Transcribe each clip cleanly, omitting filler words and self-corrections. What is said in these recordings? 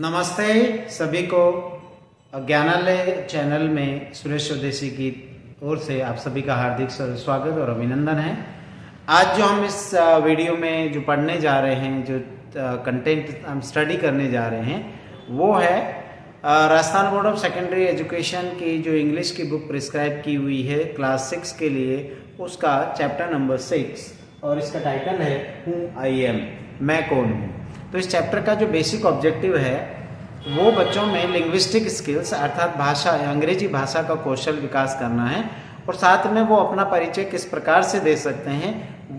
नमस्ते सभी को ज्ञानालय चैनल में सुरेश स्वदेशी की ओर से आप सभी का हार्दिक स्वागत और अभिनंदन है। आज जो हम इस वीडियो में जो पढ़ने जा रहे हैं, जो कंटेंट हम स्टडी करने जा रहे हैं, वो है Rajasthan board of secondary education की जो इंग्लिश की बुक प्रिस्क्राइब की हुई है क्लास 6 के लिए, उसका चैप्टर नंबर 6 और इसका टाइटल है हूँ आई एम, मैं कौन हूँ। तो इस चैप्टर का जो बेसिक ऑब्जेक्टिव है वो बच्चों में लिंग्विस्टिक स्किल्स अर्थात भाषा अंग्रेजी भाषा का कौशल विकास करना है और साथ में वो अपना परिचय किस प्रकार से दे सकते हैं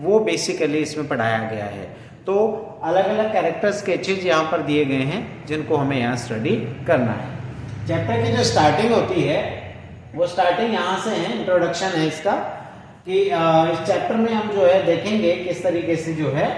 वो बेसिकली इसमें पढ़ाया गया है। तो अलग अलग कैरेक्टर स्केचेज यहाँ पर दिए गए हैं जिनको हमें यहाँ स्टडी करना है। चैप्टर की जो स्टार्टिंग होती है वो स्टार्टिंग यहाँ से है, इंट्रोडक्शन है इसका कि इस चैप्टर में हम जो है देखेंगे किस तरीके से जो है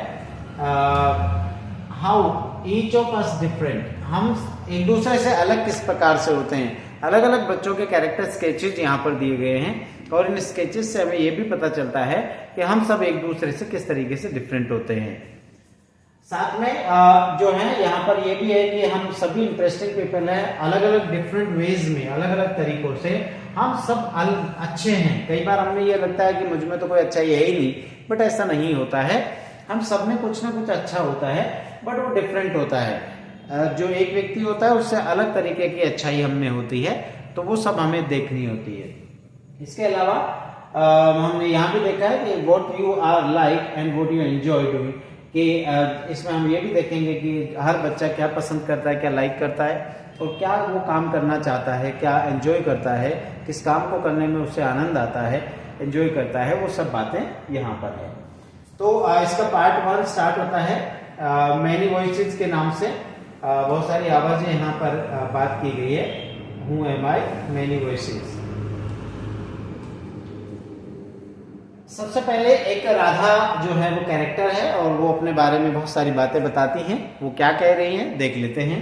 how each of us different, हम एक दूसरे से अलग किस प्रकार से होते हैं। अलग अलग बच्चों के कैरेक्टर स्केचेज यहाँ पर दिए गए हैं और इन स्केचेज से हमें ये भी पता चलता है कि हम सब एक दूसरे से किस तरीके से डिफरेंट होते हैं। साथ में जो है यहाँ पर ये भी है कि हम सभी इंटरेस्टिंग पीपल हैं, अलग अलग डिफरेंट वेज में, अलग अलग तरीकों से हम सब अच्छे हैं। कई बार हमें ये लगता है कि मुझ में तो कोई अच्छा है ही नहीं, बट ऐसा नहीं होता है। हम सब में कुछ ना कुछ अच्छा होता है बट वो डिफरेंट होता है। जो एक व्यक्ति होता है उससे अलग तरीके की अच्छाई हम में होती है, तो वो सब हमें देखनी होती है। इसके अलावा हमने यहाँ भी देखा है कि what you are like and what you enjoy doing, कि इसमें हम ये भी देखेंगे कि हर बच्चा क्या पसंद करता है, क्या लाइक करता है और क्या वो काम करना चाहता है, क्या एंजॉय करता है, किस काम को करने में उसे आनंद आता है, एंजॉय करता है, वो सब बातें यहाँ पर है। तो इसका पार्ट 1 स्टार्ट होता है मैनी वॉइसेस के नाम से। बहुत सारी आवाजें यहाँ पर बात की गई है। हूँ एम आई, मैनी वॉइसेस। सबसे पहले एक राधा जो है वो कैरेक्टर है और वो अपने बारे में बहुत सारी बातें बताती हैं। वो क्या कह रही हैं देख लेते हैं।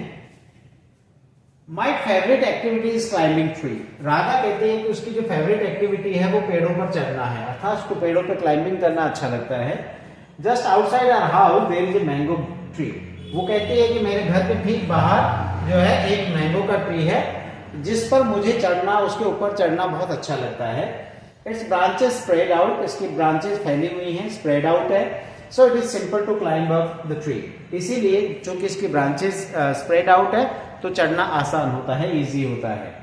My favourite activity is climbing tree. Radha कहती है कि उसकी जो फेवरेट एक्टिविटी है वो पेड़ों पर चढ़ना है, अर्थात उसको पेड़ों पर क्लाइंबिंग करना अच्छा लगता है। Just outside our house there is a mango tree. वो कहती है कि मेरे घर के ठीक बाहर जो है एक मैंगो का ट्री है जिस पर मुझे चढ़ना, उसके ऊपर चढ़ना बहुत अच्छा लगता है। इट्स ब्रांचेस स्प्रेड आउट, इसकी ब्रांचेस फैली हुई हैं, स्प्रेड आउट है। So it is simple to climb up the tree. इसीलिए चूंकि इसकी ब्रांचेस स्प्रेड आउट है तो चढ़ना आसान होता है, इजी होता है।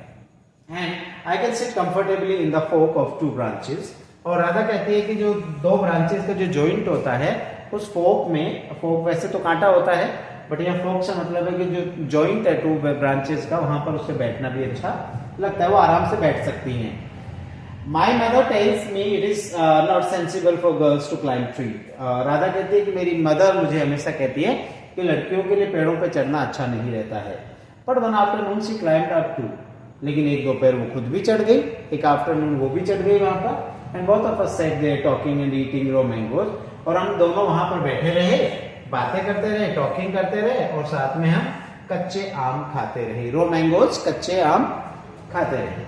And I can sit comfortably in the fork of 2 branches. और राधा कहती है कि जो 2 ब्रांचेस का जो जॉइंट होता है उस फोक में, फोक वैसे तो कांटा होता है बट यहाँ फोक से मतलब है कि जो जॉइंट है 2 ब्रांचेस का, वहां पर उससे बैठना भी अच्छा लगता है, वो आराम से बैठ सकती हैं। My mother tells me it is not sensible for girls to climb tree. Radha कहती है कि मेरी मदर मुझे हमेशा कहती है कि लड़कियों के लिए पेड़ों पर चढ़ना अच्छा नहीं रहता है। But one afternoon she climbed up too, लेकिन एक दोपहर वो खुद भी चढ़ गई, एक आफ्टरनून वो भी चढ़ गई वहां पर। And both of us sat there talking and eating raw mangoes. और हम दोनों वहां पर बैठे रहे, बातें करते रहे, टॉकिंग करते रहे और साथ में हम कच्चे आम खाते रहे। रॉ मैंगोज, कच्चे आम खाते रहे।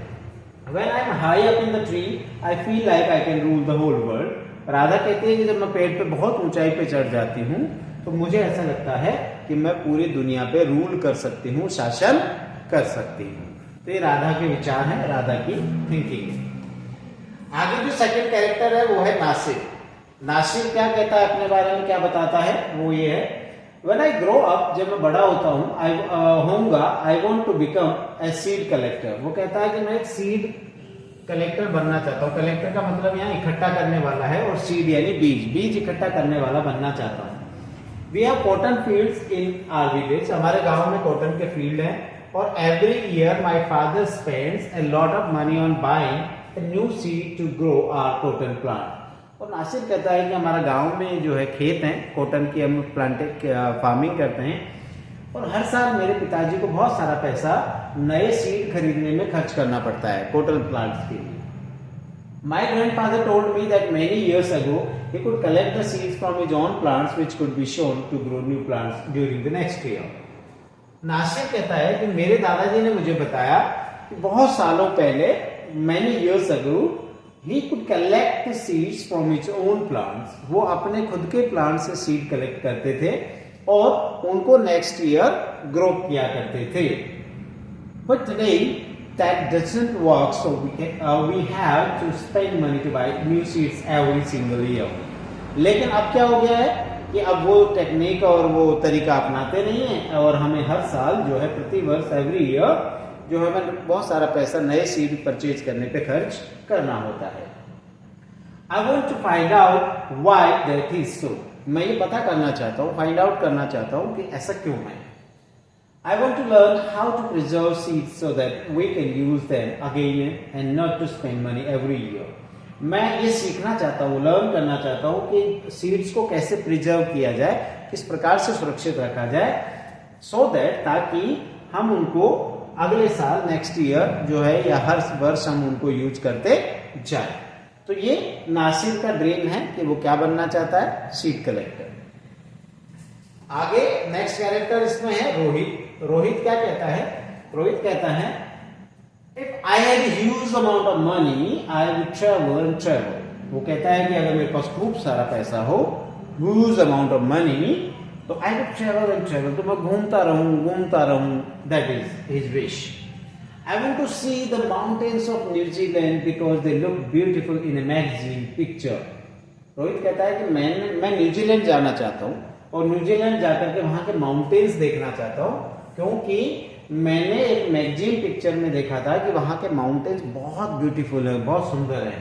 When I'm high up in the tree, I feel like I can rule the whole world. Radha कहती है कि जब मैं पेड़ पे बहुत ऊंचाई पे चढ़ जाती हूँ तो मुझे ऐसा लगता है कि मैं पूरी दुनिया पे रूल कर सकती हूँ, शासन कर सकती हूँ। तो ये राधा के विचार हैं, राधा की थिंकिंग है। आगे जो सेकंड कैरेक्टर है वो है नासिर। नासिर क्या कहता है अपने बारे में, क्या बताता है, वो ये है When I grow up, जब मैं बड़ा होता हूँ, I want to become a seed collector. वो कहता है कि मैं एक सीड कलेक्टर बनना चाहता हूँ। कलेक्टर का मतलब यहाँ इकट्ठा करने वाला है और सीड यानी बीज, बीज इकट्ठा करने वाला बनना चाहता हूँ। We have cotton fields in our village. हमारे गांव में कॉटन के फील्ड हैं और every year my father spends a lot of money on buying a new seed to grow our cotton plant. और नासिर कहता है कि हमारा गांव में जो है खेत हैं, कॉटन की हम फार्मिंग करते हैं और हर साल मेरे पिताजी को बहुत सारा पैसा नए सीड खरीदने में खर्च करना पड़ता है कॉटन प्लांट्स के लिए। My grandfather told me that many years ago he could collect the seeds from his own plants which could be shown to grow new plants during the next year. Nasir कहता है कि मेरे दादाजी ने मुझे बताया कि बहुत सालों पहले, many years ago, he could collect the seeds from his own plants. वो अपने खुद के प्लांट से सीड कलेक्ट करते थे और उनको नेक्स्ट ईयर ग्रो किया करते थे। But today that doesn't work, so we have to spend money to buy new seeds every single year. लेकिन अब क्या हो गया है कि अब वो टेक्निक और वो तरीका अपनाते नहीं है और हमें हर साल जो है प्रति वर्ष एवरी ईयर जो है बहुत सारा पैसा नए सीड परचेज करने पे खर्च करना होता है। I want to find out why that is so. मैं ये पता करना चाहता हूँ, फाइंड आउट करना चाहता हूँ कि ऐसा क्यों है। I want to learn how to preserve seeds so that we can use them again and not to spend money every year. मैं ये सीखना चाहता हूँ, लर्न करना चाहता हूँ कि सीड्स को कैसे प्रिजर्व किया जाए, किस प्रकार से सुरक्षित रखा जाए, so that ताकि हम उनको अगले साल नेक्स्ट ईयर जो है या हर वर्ष हम उनको यूज करते जाए। तो ये नासिर का ड्रीम है कि वो क्या बनना चाहता है, सीड कलेक्टर। आगे नेक्स्ट कैरेक्टर इसमें है रोहित। रोहित क्या कहता है, रोहित कहता है if I had huge amount of money I would travel and travel. वो कहता है कि अगर मेरे पास खूब सारा पैसा हो, ह्यूज अमाउंट ऑफ मनी, तो I would travel and travel, तो मैं घूमता रहूं। That is his wish. I want to see the mountains of New Zealand because they look beautiful in a magazine picture. Rohit कहता है कि मैं न्यूजीलैंड जाना चाहता हूँ और न्यूजीलैंड जाकर के वहां के माउंटेन्स देखना चाहता हूँ, क्योंकि मैंने एक मैगजीन पिक्चर में देखा था कि वहां के माउंटेन्स बहुत ब्यूटीफुल है, बहुत सुंदर है।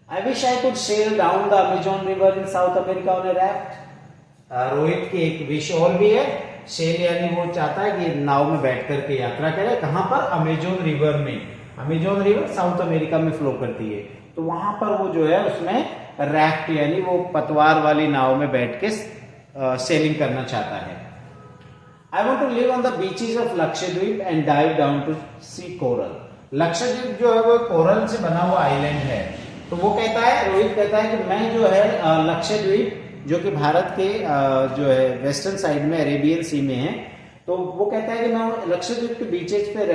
I wish I could sail down the Amazon River in South America on a raft. Rohit की एक विश और भी है, सेल यानी वो चाहता है कि नाव में बैठ करके यात्रा करे। कहां पर, अमेजोन रिवर में। अमेजोन रिवर साउथ अमेरिका में फ्लो करती है, तो वहां पर वो जो है उसमें रैफ्ट यानी वो पतवार वाली नाव में बैठ के सेलिंग करना चाहता है। I want to live on the beaches of Lakshadweep and dive down to see coral. Lakshadweep जो है वो कोरल से बना हुआ आइलैंड है, तो वो कहता है, रोहित कहता है कि मैं जो है लक्षद्वीप जो कि भारत के जो है वेस्टर्न साइड में अरेबियन सी में है, तो वो कहता है कि मैं लक्षद्वीप के बीचेस पे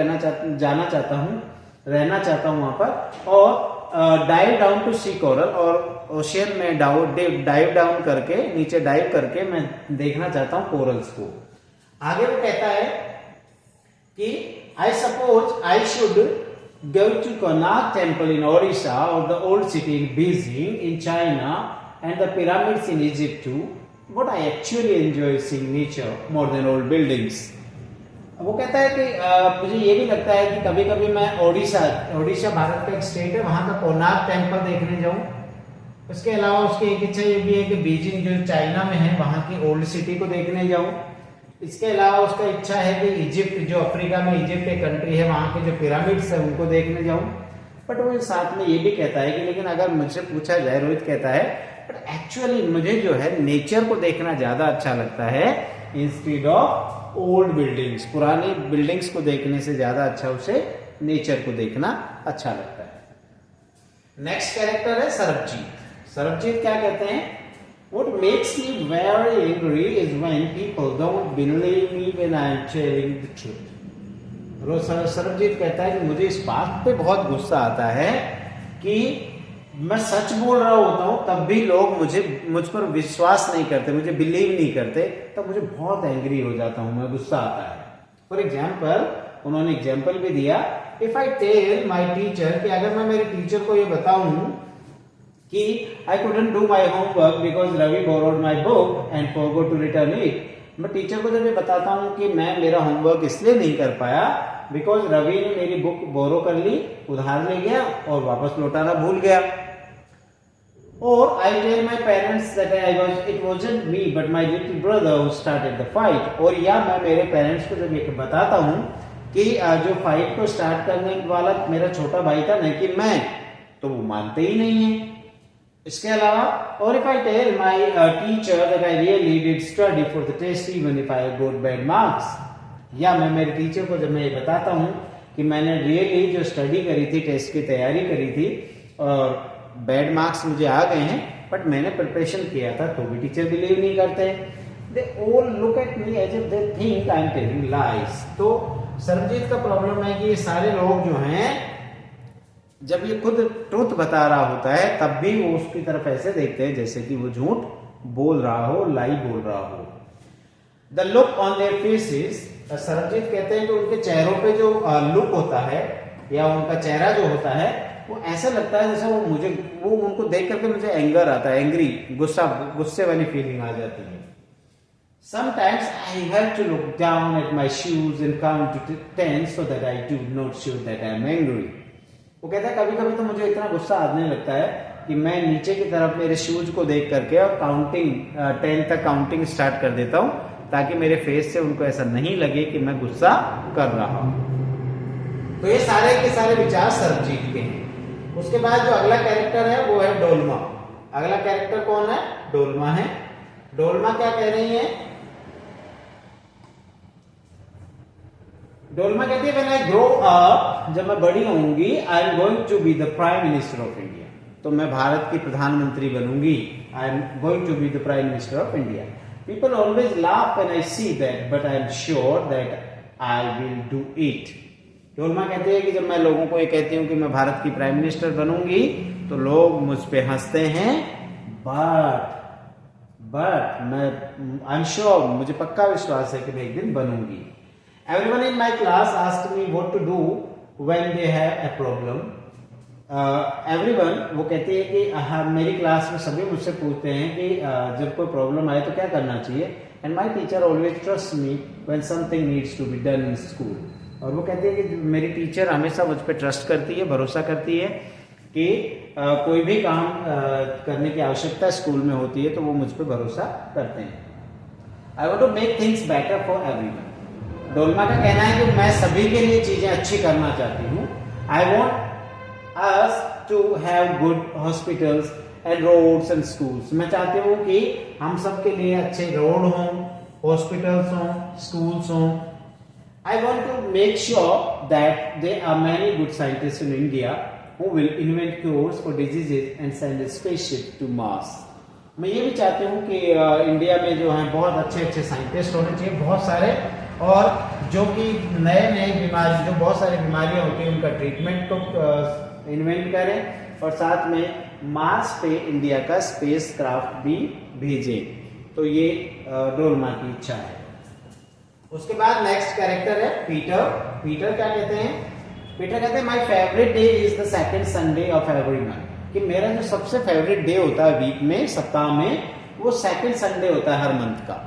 जाना चाहता हूँ वहां पर, और dive down to see coral, और ओशियन में डाइव डाउन करके, नीचे डाइव करके मैं देखना चाहता हूँ कोरल्स को। आगे वो कहता है कि I suppose I should go to Konark Temple in Orissa or the old city in Beijing in China and the pyramids in Egypt too, but I actually enjoy seeing nature more than old buildings. वो कहता है कि मुझे ये भी लगता है कि कभी कभी मैं ओडिशा भारत का एक स्टेट है, वहां का कोनार्क टेम्पल देखने जाऊं। उसके अलावा उसकी एक इच्छा ये भी है कि बीजिंग जो चाइना में है वहां की ओल्ड सिटी को देखने जाऊं। इसके अलावा उसका इच्छा है कि इजिप्ट, जो अफ्रीका में इजिप्ट एक कंट्री है, वहां के जो पिरामिड्स है उनको देखने जाऊं। बट वो साथ में ये भी कहता है कि लेकिन अगर मुझसे पूछा जाए, रोहित कहता है, बट एक्चुअली मुझे जो है नेचर को देखना ज्यादा अच्छा लगता है इंस्टेड ऑफ ओल्ड बिल्डिंग्स। पुरानी बिल्डिंग्स को देखने से ज्यादा अच्छा उसे नेचर को देखना अच्छा लगता है। नेक्स्ट कैरेक्टर है सरबजीत। सरबजीत क्या कहते हैं, What makes me very angry is when people don't believe me when I am telling the truth. Sarabjit कहता है कि मुझे इस बात पे बहुत गुस्सा आता है कि मैं सच बोल रहा होता हूँ तब भी लोग मुझ पर विश्वास नहीं करते, मुझे बिलीव नहीं करते, तब मुझे बहुत एंग्री हो जाता हूँ, मैं गुस्सा आता है। फॉर एग्जाम्पल, उन्होंने एग्जाम्पल भी दिया, if I tell my teacher, कि अगर मैं मेरे टीचर को ये बताऊं कि I couldn't do my homework because Ravi borrowed my book and forgot to return it. मैं टीचर को जब ये बताता हूँ कि मैं मेरा होमवर्क इसलिए नहीं कर पाया बिकॉज रवि ने मेरी बुक बोरो कर ली, उधार ले गया और वापस लौटाना भूल गया। और I tell my parents that it wasn't me but my little brother who started the fight. और या मैं मेरे पेरेंट्स को जब ये बताता हूँ कि जो फाइट को स्टार्ट करने वाला मेरा छोटा भाई था, नहीं कि मैं, तो वो मानते ही नहीं है। इसके अलावा, और if I tell my teacher that I really did study for the test even if I got bad marks, या मैं मेरे टीचर को जब मैं ये बताता हूँ कि मैंने रियली जो स्टडी करी थी, टेस्ट की तैयारी करी थी और बैड मार्क्स मुझे आ गए हैं, बट मैंने प्रिपरेशन किया था, तो भी टीचर बिलीव नहीं करते। They all look at me as if they think I am telling lies. तो सरबजीत का प्रॉब्लम है कि ये सारे लोग जो हैं, जब ये खुद ट्रुथ बता रहा होता है तब भी वो उसकी तरफ ऐसे देखते हैं जैसे कि वो झूठ बोल रहा हो, लाई बोल रहा हो। The look on their faces, Sarabjit कहते हैं कि उनके चेहरों पे जो लुक होता है या उनका चेहरा जो होता है वो ऐसा लगता है जैसे वो उनको देख करके मुझे एंगर आता है, एंग्री, गुस्से वाली फीलिंग आ जाती है। Sometimes I have to look down at my shoes and count to 10 so that I do not show that I am angry. वो कहता है कभी कभी तो मुझे इतना गुस्सा आने लगता है कि मैं नीचे की तरफ मेरे शूज को देख करके और 10 तक काउंटिंग स्टार्ट कर देता हूँ ताकि मेरे फेस से उनको ऐसा नहीं लगे कि मैं गुस्सा कर रहा हूँ। तो ये सारे के सारे विचार सरबजीत के हैं। उसके बाद जो अगला कैरेक्टर है वो है डोलमा। अगला कैरेक्टर कौन है? डोलमा है। डोलमा क्या कह रही है? डोलमा कहती है व्हेन आई ग्रो अप, जब मैं बड़ी होंगी, I am going to be the prime minister of India, तो मैं भारत की प्रधानमंत्री बनूंगी। I am going to be the prime minister of India. People always laugh when I see that but I am sure that I will do it. Dolma कहती है कि जब मैं लोगों को ये कहती हूँ कि मैं भारत की प्राइम मिनिस्टर बनूंगी तो लोग मुझ पे हंसते हैं, बट मैं आई एम श्योर, मुझे पक्का विश्वास है कि मैं एक दिन बनूंगी। Everyone in my class asked me what to do when they have a problem. Everyone, वो कहती है कि मेरी क्लास में सभी मुझसे पूछते हैं कि जब कोई प्रॉब्लम आए तो क्या करना चाहिए। And my teacher always trusts me when something needs to be done in school. और वो कहती है कि मेरी टीचर हमेशा मुझ पर ट्रस्ट करती है, भरोसा करती है कि कोई भी काम करने की आवश्यकता स्कूल में होती है तो वो मुझ पर भरोसा करते हैं। I want to make things better for everyone. Dolma का कहना है कि मैं सभी के लिए चीजें अच्छी करना चाहती हूँ। I want us to have good hospitals and roads and schools. मैं चाहती हूँ कि हम सब के लिए अच्छे रोड हों, हॉस्पिटल्स हों, स्कूल्स हों। I want to make sure that there are many good scientist in India who will invent cures for diseases and send a spaceship to Mars. मैं ये भी चाहती हूँ कि इंडिया में जो है बहुत अच्छे अच्छे साइंटिस्ट होने चाहिए, बहुत सारे, और जो कि नए नए बीमारी, जो बहुत सारी बीमारियां होती हैं उनका ट्रीटमेंट को इन्वेंट करें और साथ में मार्स पे इंडिया का स्पेस क्राफ्ट भी भेजे। तो ये डोलमा की इच्छा है। उसके बाद नेक्स्ट कैरेक्टर है पीटर। पीटर क्या कहते हैं? पीटर कहते हैं my favourite day is the second Sunday off every month, कि मेरा जो सबसे फेवरेट डे होता है वीक में, सप्ताह में, वो सेकंड संडे होता है हर मंथ का।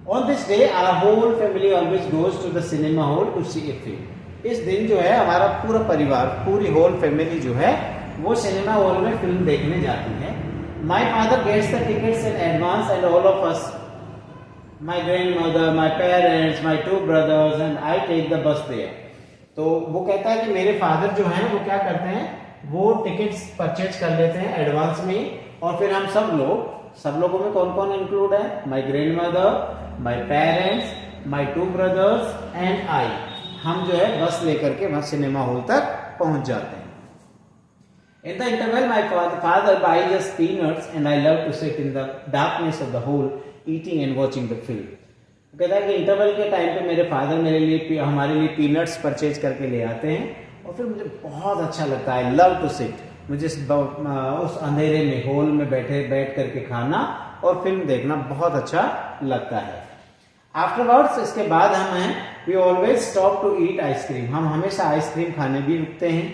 On this day, our whole family always goes to the cinema hall to see a film. इस दिन जो है हमारा पूरा परिवार, पूरी होल फैमिली जो है वो सिनेमा हॉल में फिल्म देखने जाती है। My father gets the tickets in advance and all of us, my grandmother, my parents, my two brothers and I take the bus there. तो वो कहता है कि मेरे फादर जो है वो क्या करते हैं, वो टिकट्स परचेज कर लेते हैं एडवांस में, और फिर हम सब लोगों में कौन कौन इंक्लूड है? My grand mother, my parents, my two brothers and I, हम जो है बस लेकर के वहां सिनेमा हॉल तक पहुंच जाते हैं। In the interval my father buys us peanuts and I love to sit in the darkness of the hall eating and watching the film. कहता है कि इंटरवल के टाइम पे मेरे फादर हमारे लिए पीनट्स परचेज करके ले आते हैं और फिर मुझे बहुत अच्छा लगता है। लव टू सिट, मुझे उस अंधेरे में हॉल में बैठ करके खाना और फिल्म देखना बहुत अच्छा लगता है। आफ्टरवर्ड्स, इसके बाद हम हैं, we always stop to eat ice cream, हम हमेशा आइसक्रीम खाने भी रुकते हैं।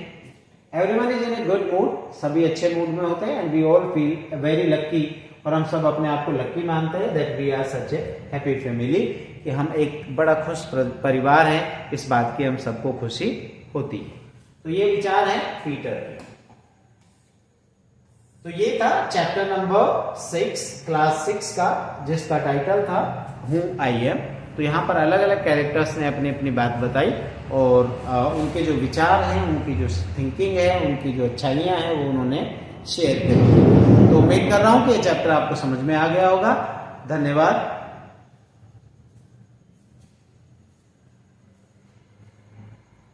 Everyone is in a good mood, सभी अच्छे मूड में होते हैं। And we all feel very lucky, और हम सब अपने आप को लक्की मानते हैं that we are such a happy family, कि हम एक बड़ा खुश परिवार हैं, इस बात की हम सबको खुशी होती है। तो ये विचार है पीटर के। तो ये था चैप्टर नंबर 6 क्लास 6 का, जिसका टाइटल था हूँ आई एम। तो यहाँ पर अलग अलग कैरेक्टर्स ने अपनी अपनी बात बताई और उनके जो विचार हैं, उनकी जो थिंकिंग है, उनकी जो अच्छाइयाँ हैं वो उन्होंने शेयर करी। तो उम्मीद कर रहा हूँ कि ये चैप्टर आपको समझ में आ गया होगा। धन्यवाद।